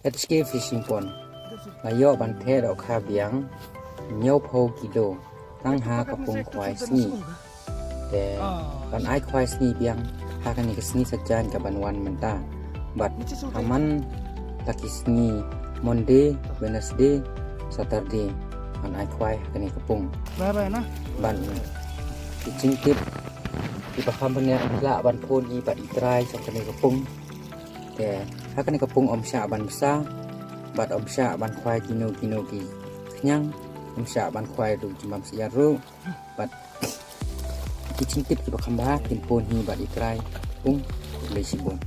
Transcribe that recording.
HK Fishing Pond นายกบันเทศเอาคาเบียงเงี้ยวโพกิโลตั้งหากระพงควายสนีแต่บันไอควายสนีเบียงหากันนี่ก็สนีสัจจานกับบันวันมันตาบัดทามันตะกิสนีมอนเดย์เวนัสเดย์ซัตเตอร์เดย์บันไอควายหากันนี่กระพงบันที่จริงติดที่ประคำเป็นเนี่ยละบันโพนีบัดอีตรายสักกันนี่กระพงแต่หากันนี่กระพงอมชาบันซาบัดอมชาบันควายกิโนกียังอมชาบันควายดูจมัมสยารุบัดที่จริงติดที่ประคำบ้าเป็นโพนีบัดอีตรายปุ้งเลยชิบุน